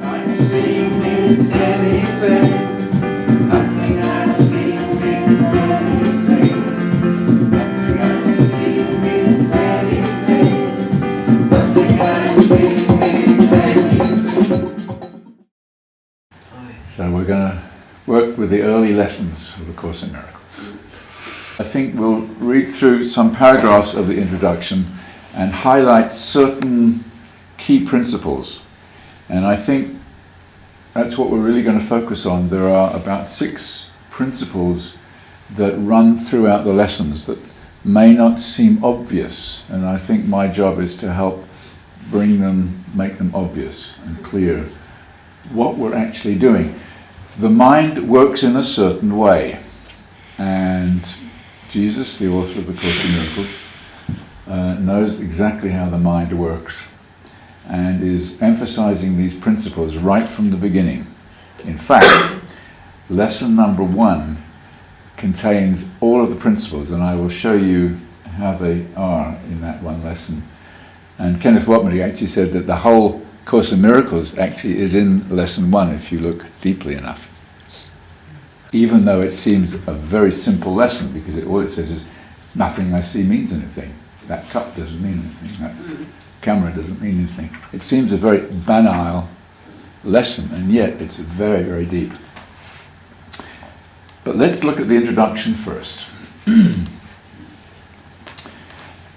I see means anything. Nothing I see means anything. Nothing I see means anything. Nothing I see means anything. So we're going to work with the early lessons of the Course in Miracles. I think we'll read through some paragraphs of the introduction and highlight certain key principles. And I think that's what we're really going to focus on. There are about 6 principles that run throughout the lessons that may not seem obvious, and I think my job is to help make them obvious and clear what we're actually doing. The mind works in a certain way, and Jesus, the author of the Course in Miracles, knows exactly how the mind works and is emphasizing these principles right from the beginning. In fact, lesson number 1 contains all of the principles, and I will show you how they are in that one lesson. And Kenneth Wapnick actually said that the whole Course in Miracles actually is in lesson 1 if you look deeply enough. Even though it seems a very simple lesson, because all it says is, nothing I see means anything. That cup doesn't mean anything. That camera doesn't mean anything. It seems a very banal lesson, and yet it's very, very deep. But let's look at the introduction first.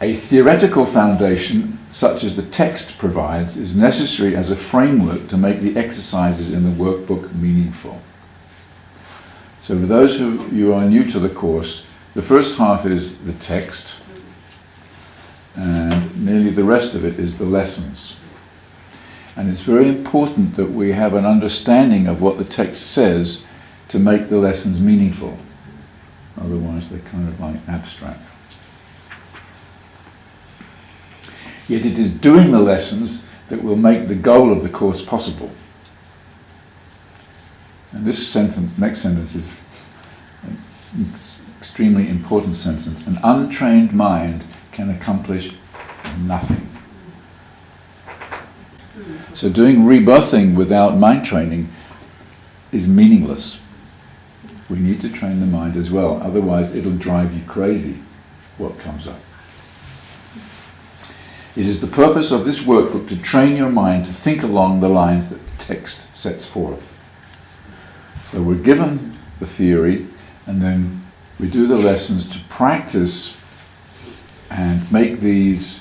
A theoretical foundation, such as the text provides, is necessary as a framework to make the exercises in the workbook meaningful. So for those of you who are new to the course, the first half is the text, and nearly the rest of it is the lessons. And it's very important that we have an understanding of what the text says to make the lessons meaningful. Otherwise they're kind of like abstract. Yet it is doing the lessons that will make the goal of the course possible. And this sentence, next sentence, is an extremely important sentence. An untrained mind can accomplish nothing. So doing rebirthing without mind training is meaningless. We need to train the mind as well, otherwise it'll drive you crazy what comes up. It is the purpose of this workbook to train your mind to think along the lines that the text sets forth. So we're given the theory, and then we do the lessons to practice and make these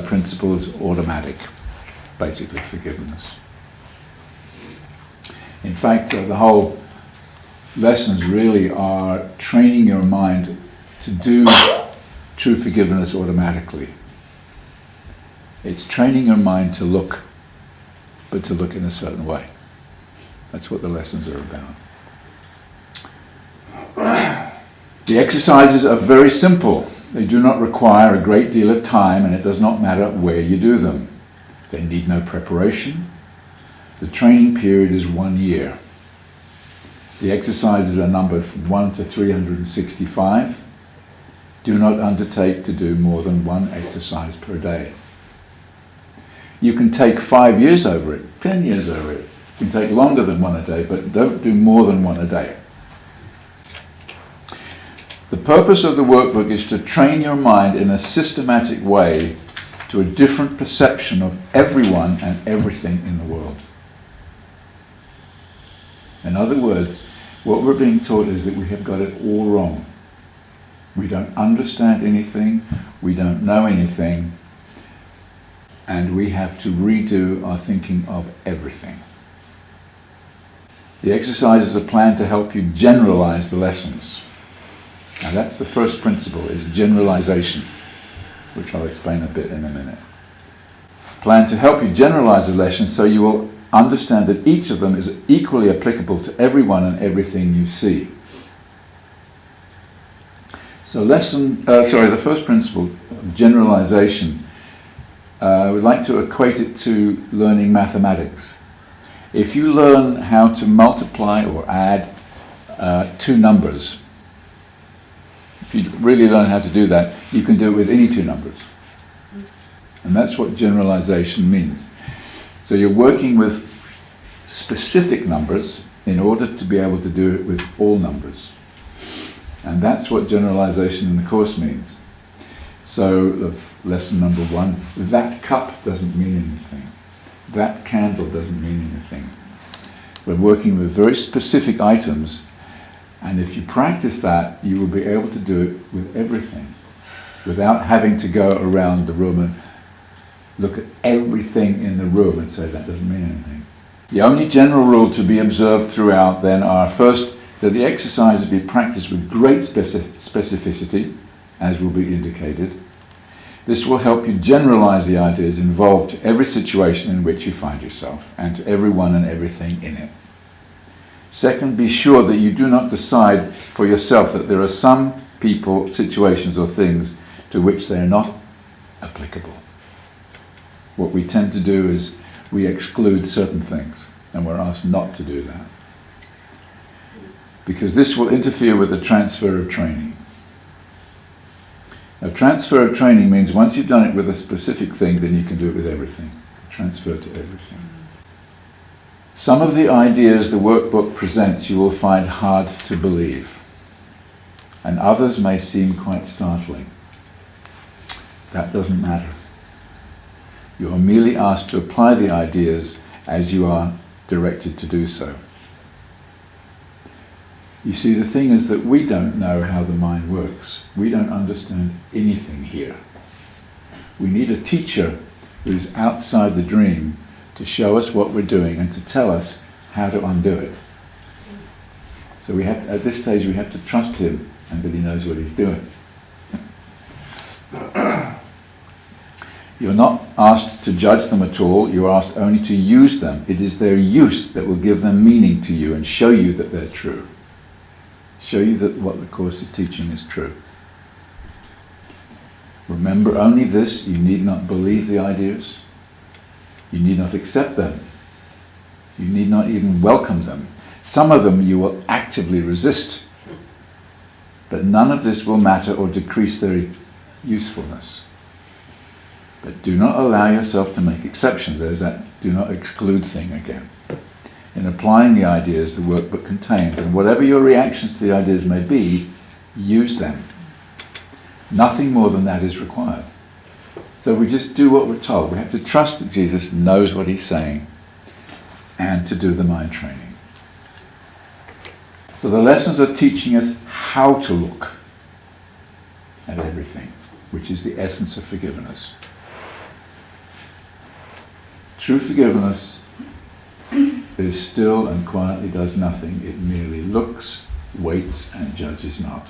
principles automatic, basically forgiveness. In fact, the whole lessons really are training your mind to do true forgiveness automatically. It's training your mind to look, but to look in a certain way. That's what the lessons are about. The exercises are very simple. They do not require a great deal of time, and it does not matter where you do them. They need no preparation. The training period is 1 year. The exercises are numbered from 1 to 365. Do not undertake to do more than 1 exercise per day. You can take 5 years over it, 10 years over it. You can take longer than 1 a day, but don't do more than 1 a day. The purpose of the workbook is to train your mind in a systematic way to a different perception of everyone and everything in the world. In other words, what we're being taught is that we have got it all wrong. We don't understand anything, we don't know anything, and we have to redo our thinking of everything. The exercises are planned to help you generalize the lessons. Now that's the first principle, is generalization, which I'll explain a bit in a minute. Planned to help you generalize the lessons so you will understand that each of them is equally applicable to everyone and everything you see. So the first principle, generalization, we'd like to equate it to learning mathematics. If you learn how to multiply or add 2 numbers, if you really learn how to do that, you can do it with any 2 numbers. And that's what generalization means. So you're working with specific numbers in order to be able to do it with all numbers. And that's what generalization in the course means. So, lesson number 1, that cup doesn't mean anything. That candle doesn't mean anything. We're working with very specific items, and if you practice that, you will be able to do it with everything, without having to go around the room and look at everything in the room and say that doesn't mean anything. The only general rule to be observed throughout then are, first, that the exercises be practiced with great specificity, as will be indicated. This will help you generalize the ideas involved to every situation in which you find yourself, and to everyone and everything in it. Second, be sure that you do not decide for yourself that there are some people, situations or things to which they are not applicable. What we tend to do is we exclude certain things, and we're asked not to do that, because this will interfere with the transfer of training. Now, transfer of training means once you've done it with a specific thing, then you can do it with everything. Transfer to everything. Some of the ideas the workbook presents you will find hard to believe, and others may seem quite startling. That doesn't matter. You are merely asked to apply the ideas as you are directed to do so. You see, the thing is that we don't know how the mind works. We don't understand anything here. We need a teacher who's outside the dream to show us what we're doing and to tell us how to undo it. So we have, at this stage, we have to trust him and that he knows what he's doing. You're not asked to judge them at all. You're asked only to use them. It is their use that will give them meaning to you and show you that they're true. Show you that what the Course is teaching is true. Remember only this: you need not believe the ideas. You need not accept them. You need not even welcome them. Some of them you will actively resist. But none of this will matter or decrease their usefulness. But do not allow yourself to make exceptions. There's that do not exclude thing again. In applying the ideas the workbook contains, and whatever your reactions to the ideas may be, use them. Nothing more than that is required. So we just do what we're told. We have to trust that Jesus knows what he's saying, and to do the mind training. So the lessons are teaching us how to look at everything, which is the essence of forgiveness. True forgiveness is still and quietly does nothing. It merely looks, waits, and judges not.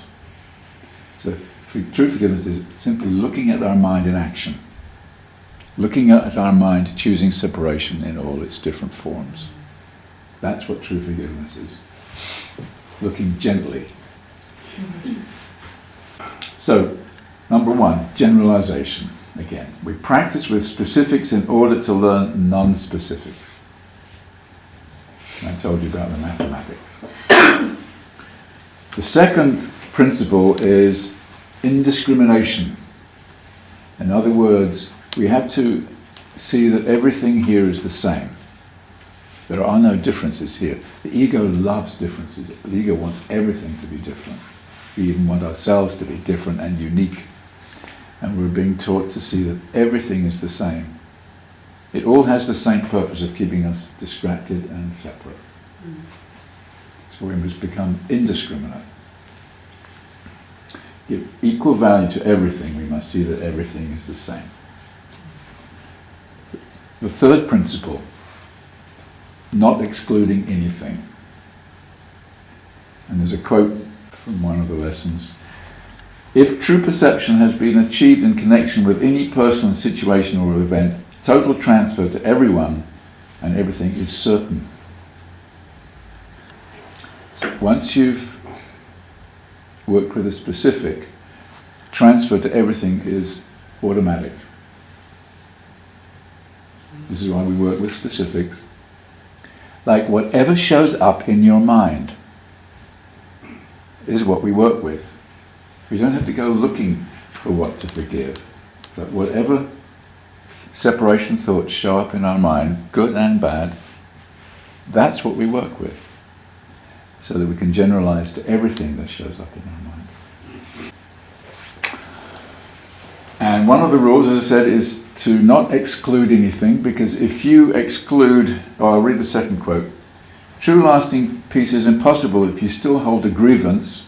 So true forgiveness is simply looking at our mind in action. Looking at our mind choosing separation in all its different forms. That's what true forgiveness is. Looking gently. So, number 1, generalization. Again, we practice with specifics in order to learn non-specifics. I told you about the mathematics. The second principle is indiscrimination. In other words, we have to see that everything here is the same. There are no differences here. The ego loves differences. The ego wants everything to be different. We even want ourselves to be different and unique. And we're being taught to see that everything is the same. It all has the same purpose of keeping us distracted and separate. So we must become indiscriminate. Give equal value to everything. We must see that everything is the same. The third principle, not excluding anything. And there's a quote from one of the lessons. If true perception has been achieved in connection with any person, situation or event, total transfer to everyone and everything is certain. So once you've worked with a specific, transfer to everything is automatic. This is why we work with specifics. Like whatever shows up in your mind is what we work with. We don't have to go looking for what to forgive. So whatever separation thoughts show up in our mind, good and bad, That's what we work with, so that we can generalize to everything that shows up in our mind. And one of the rules, as I said, is to not exclude anything, because if you exclude, I'll read the second quote, true lasting peace is impossible if you still hold a grievance.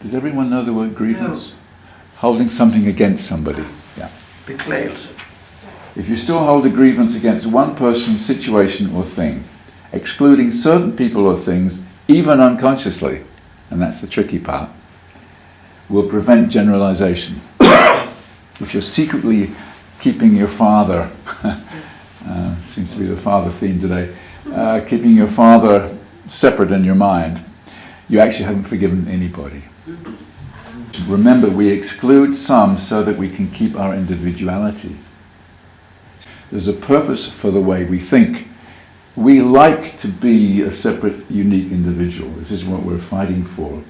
Does everyone know the word grievance? No. Holding something against somebody. Yeah. Betrayals. If you still hold a grievance against one person, situation or thing, excluding certain people or things, even unconsciously, and that's the tricky part, will prevent generalization. If you're secretly keeping your father, seems to be the father theme today, keeping your father separate in your mind, you actually haven't forgiven anybody. Remember, we exclude some so that we can keep our individuality. There's a purpose for the way we think. We like to be a separate, unique individual. This is what we're fighting for.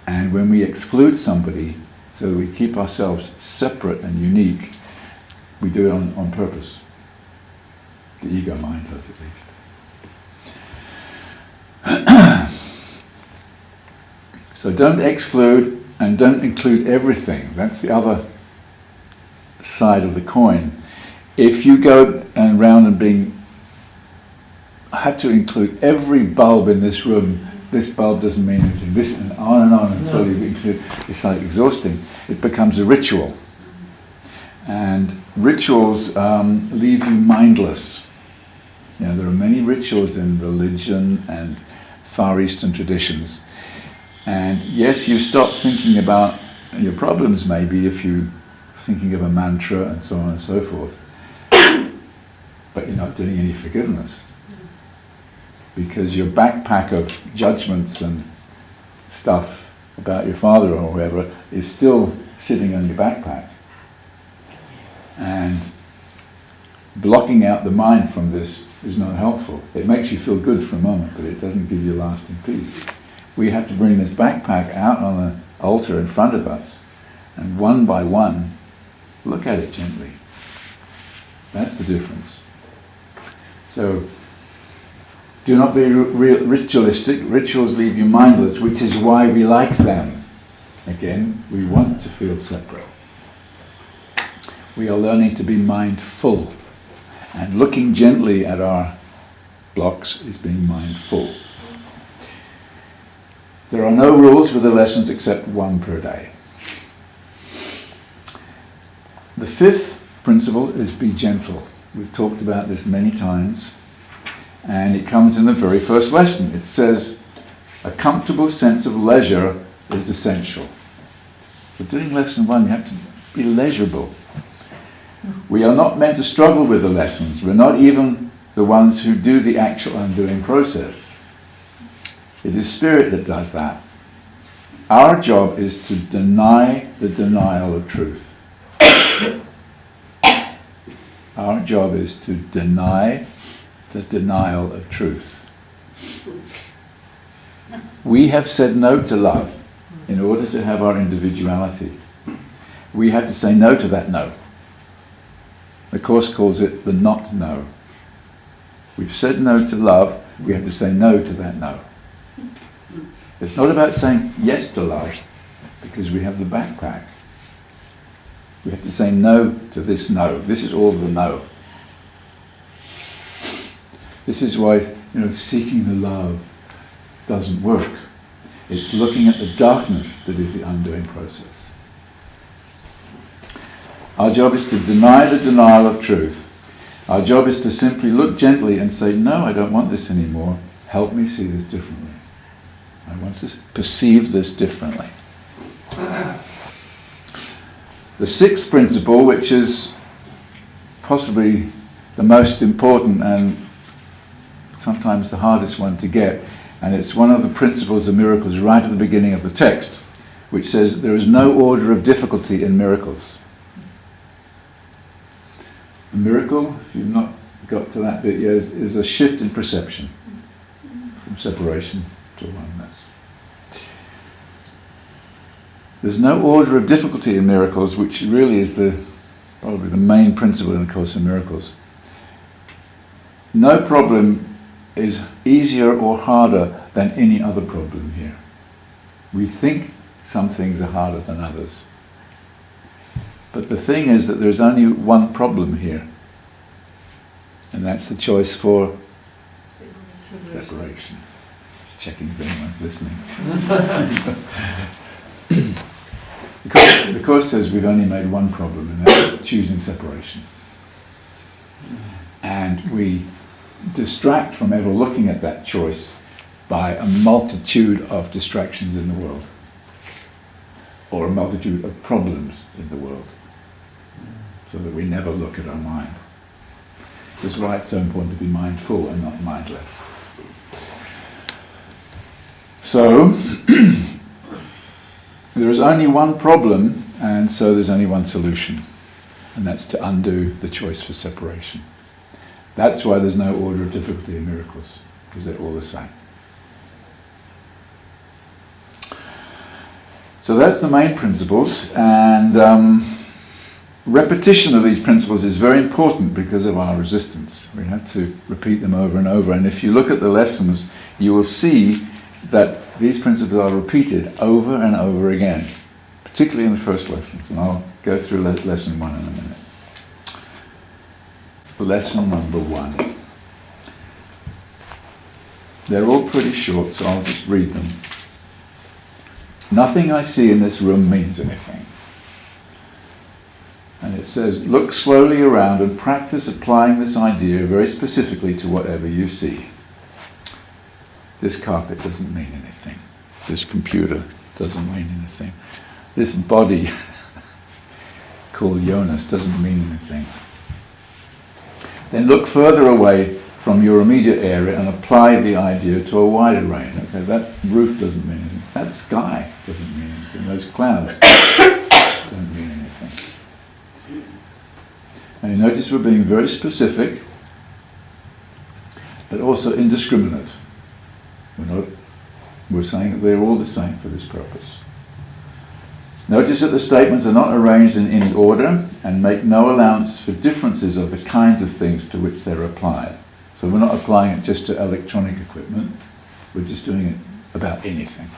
And when we exclude somebody so that we keep ourselves separate and unique, we do it on purpose. The ego mind does, at least. So don't exclude and don't include everything. That's the other side of the coin. If you go around and have to include every bulb in this room, this bulb doesn't mean anything, this and on until you include, it's like exhausting. It becomes a ritual. And rituals leave you mindless. You know, there are many rituals in religion and Far Eastern traditions. And yes, you stop thinking about your problems maybe if you're thinking of a mantra and so on and so forth. But you're not doing any forgiveness. Because your backpack of judgments and stuff about your father or whoever is still sitting on your backpack. And blocking out the mind from this is not helpful. It makes you feel good for a moment, but it doesn't give you lasting peace. We have to bring this backpack out on the altar in front of us, and one by one, look at it gently. That's the difference. So, do not be ritualistic. Rituals leave you mindless, which is why we like them. Again, we want to feel separate. We are learning to be mindful. And looking gently at our blocks is being mindful. There are no rules with the lessons except one per day. The fifth principle is be gentle. We've talked about this many times. And it comes in the very first lesson. It says, a comfortable sense of leisure is essential. So doing lesson one, you have to be leisurable. We are not meant to struggle with the lessons. We're not even the ones who do the actual undoing process. It is spirit that does that. Our job is to deny the denial of truth. Our job is to deny the denial of truth. We have said no to love in order to have our individuality. We have to say no to that no. The Course calls it the not no. We've said no to love, we have to say no to that no. It's not about saying yes to love, because we have the backpack. We have to say no to this no. This is all the no. This is why, seeking the love doesn't work. It's looking at the darkness that is the undoing process. Our job is to deny the denial of truth. Our job is to simply look gently and say, no, I don't want this anymore. Help me see this differently. I want to perceive this differently. The sixth principle, which is possibly the most important and sometimes the hardest one to get, and it's one of the principles of miracles right at the beginning of the text, which says there is no order of difficulty in miracles. A miracle, if you've not got to that bit yet, is a shift in perception from separation to oneness. There's no order of difficulty in miracles, which really is probably the main principle in the Course in Miracles. no problem is easier or harder than any other problem here. We think some things are harder than others. But the thing is that there's only one problem here. And that's the choice for separation. Checking if anyone's listening. The Course says we've only made one problem, and that's choosing separation. And we distract from ever looking at that choice by a multitude of distractions in the world, or a multitude of problems in the world, so that we never look at our mind. That's why it's so important to be mindful and not mindless. So, there is only one problem, and so there's only one solution, and that's to undo the choice for separation. That's why there's no order of difficulty in miracles, because they're all the same. So that's the main principles, and repetition of these principles is very important because of our resistance. We have to repeat them over and over, and if you look at the lessons, you will see that these principles are repeated over and over again, particularly in the first lessons, and I'll go through lesson 1 in a minute. Lesson number 1. They're all pretty short, so I'll just read them. Nothing I see in this room means anything. And it says, look slowly around and practice applying this idea very specifically to whatever you see. This carpet doesn't mean anything. This computer doesn't mean anything. This body called Jonas doesn't mean anything. Then look further away from your immediate area and apply the idea to a wider range. Okay, that roof doesn't mean anything. That sky doesn't mean anything. Those clouds don't mean anything. And you notice we're being very specific, but also indiscriminate. We're saying that they're all the same for this purpose. Notice that the statements are not arranged in any order and make no allowance for differences of the kinds of things to which they're applied. So we're not applying it just to electronic equipment, we're just doing it about anything.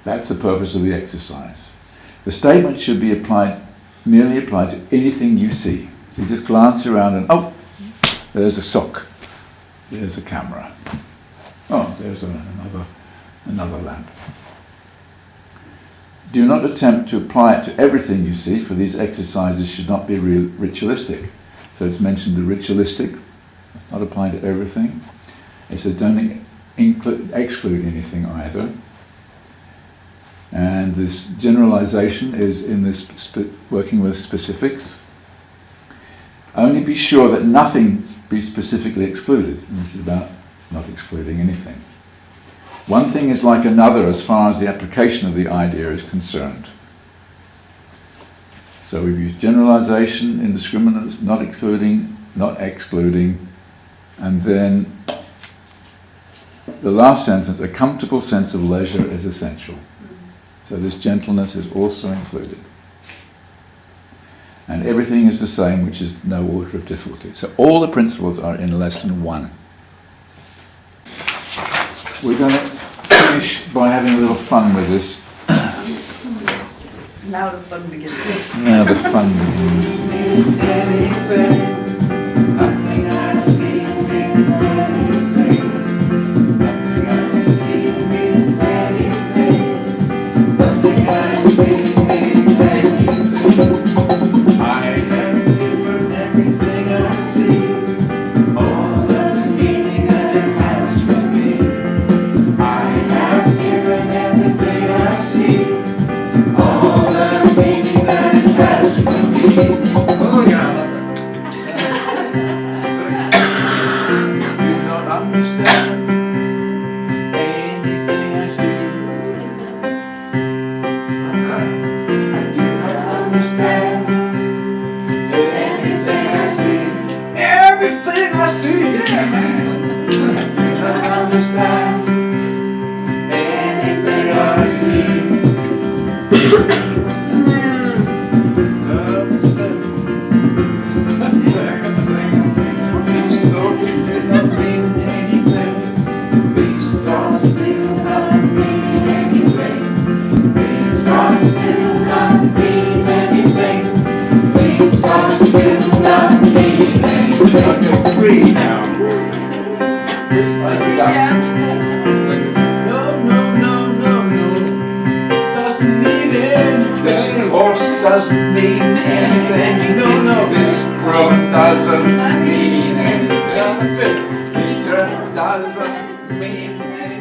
That's the purpose of the exercise. The statement should be merely applied to anything you see. So you just glance around and, oh, there's a sock, there's a camera, oh, there's another lamp. Do not attempt to apply it to everything you see, for these exercises should not be ritualistic. So it's mentioned the ritualistic, not applying to everything. It says don't exclude anything either. And this generalization is in this working with specifics. Only be sure that nothing be specifically excluded. And this is about not excluding anything. One thing is like another as far as the application of the idea is concerned. So we've used generalization, indiscriminate, not excluding, not excluding, and then the last sentence, a comfortable sense of leisure is essential. So this gentleness is also included. And everything is the same, which is no order of difficulty. So all the principles are in lesson 1. We're going to finish by having a little fun with this. Now the fun begins. Now the fun begins. Nothing I see means anything. Nothing I see means anything. Nothing I see means anything. I have given everything I see all the meaning that it has for me. I have given everything I see all the meaning that it has for me. Oh yeah. Do not understand anything I see. I do not understand anything I see. Everything I see, yeah, man. I do not understand anything I see. So key now. Like we got. No, no, no, no, no. Doesn't mean anything. This horse doesn't mean anything. No, no. This brook doesn't mean anything. Peter doesn't mean anything.